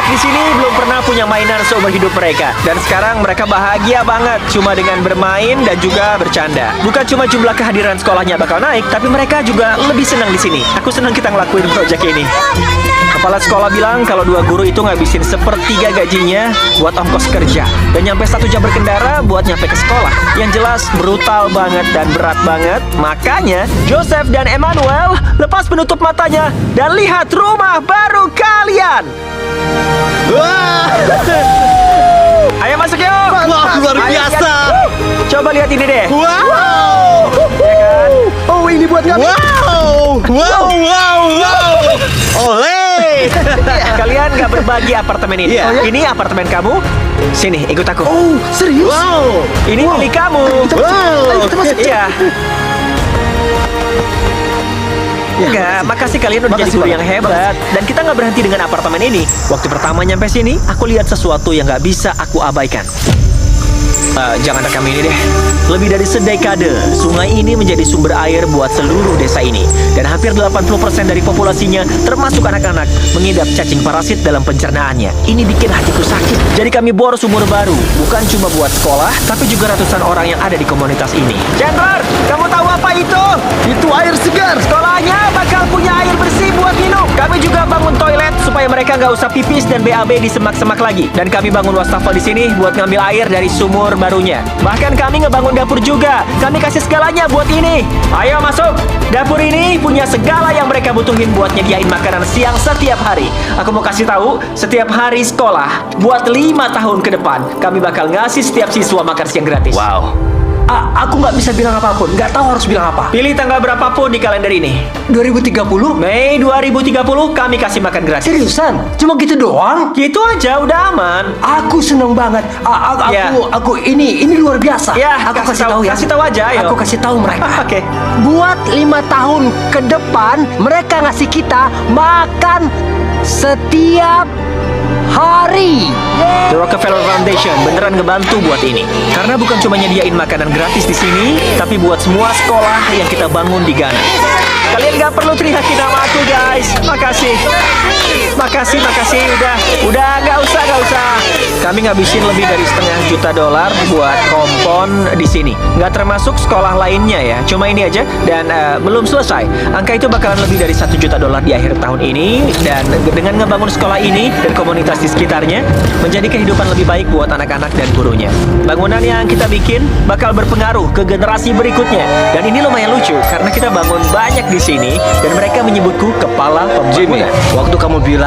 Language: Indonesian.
di sini belum pernah punya mainan seumur hidup mereka. Dan sekarang mereka bahagia banget cuma dengan bermain dan juga bercanda. Bukan cuma jumlah kehadiran sekolahnya bakal naik, tapi mereka juga lebih senang di sini. Aku senang kita ngelakuin proyek ini. Kepala sekolah bilang kalau 2 guru itu ngabisin 1/3 gajinya buat ongkos kerja dan nyampe 1 jam berkendara buat nyampe ke sekolah. Yang jelas brutal banget dan berat banget. Makanya Joseph dan Emmanuel lepas penutup matanya dan lihat rumah baru kalian. Wah, Ayo masuk yuk. wah, luar Ayo, biasa. Coba lihat ini deh. Wow, Ya kan? Oh, ini buat kami. wow, wow, wow, wow. Oleh. Kalian nggak berbagi apartemen ini. Iya. Ini apartemen kamu. Sini, ikut aku. Oh, serius? Wow, Ini milik kamu. wow. Ayo kita masuk. Iya. Enggak, makasih kalian udah jadi Makasih guru banget. yang hebat. Dan kita nggak berhenti dengan apartemen ini. Waktu pertama nyampe sini, aku lihat sesuatu yang nggak bisa aku abaikan. Jangan rekam ini deh. Lebih dari sedekade, sungai ini menjadi sumber air buat seluruh desa ini. Dan hampir 80% dari populasinya, termasuk anak-anak, mengidap cacing parasit dalam pencernaannya. Ini bikin hatiku sakit. Jadi kami bor sumur baru, bukan cuma buat sekolah, tapi juga ratusan orang yang ada di komunitas ini. Chandler, kamu tahu apa itu? Itu air segar. Sekolahnya bakal punya air bersih buat minum. Kami juga bangun toilet supaya mereka nggak usah pipis dan BAB di semak-semak lagi. Dan kami bangun wastafel di sini buat ngambil air dari sumur barunya. Bahkan kami ngebangun dapur juga. Kami kasih segalanya buat ini. Ayo masuk. Dapur ini punya segala yang mereka butuhin buat nyediain makanan siang setiap hari. Aku mau kasih tahu, setiap hari sekolah buat 5 tahun ke depan, kami bakal ngasih setiap siswa makan siang gratis. Wow. Aku nggak bisa bilang apapun. Nggak tahu harus bilang apa. Pilih tanggal berapapun di kalender ini. 2030? Mei 2030 kami kasih makan gratis. Seriusan? Cuma gitu doang? Gitu aja udah aman. Aku seneng banget. Ya. Aku ini luar biasa. Ya, aku kasih tahu, ya. kasih tahu aja, ayo. Aku kasih tahu mereka. Oke. Buat 5 tahun ke depan, mereka ngasih kita makan setiap hari. The Rockefeller Foundation beneran ngebantu buat ini. Karena bukan cuma nyediain makanan gratis di sini, tapi buat semua sekolah yang kita bangun di Ghana. Kalian nggak perlu teriakin nama aku, guys. Makasih. Makasih. Udah, nggak usah. Kami ngabisin lebih dari $500,000 buat kompon di sini. Nggak termasuk sekolah lainnya ya. Cuma ini aja. Dan belum selesai. Angka itu bakalan lebih dari $1 juta di akhir tahun ini. Dan dengan ngebangun sekolah ini dan komunitas di sekitarnya, menjadi kehidupan lebih baik buat anak-anak dan gurunya. Bangunan yang kita bikin bakal berpengaruh ke generasi berikutnya. Dan ini lumayan lucu karena kita bangun banyak di sini dan mereka menyebutku kepala pembangunan. Jimmy, waktu kamu bilang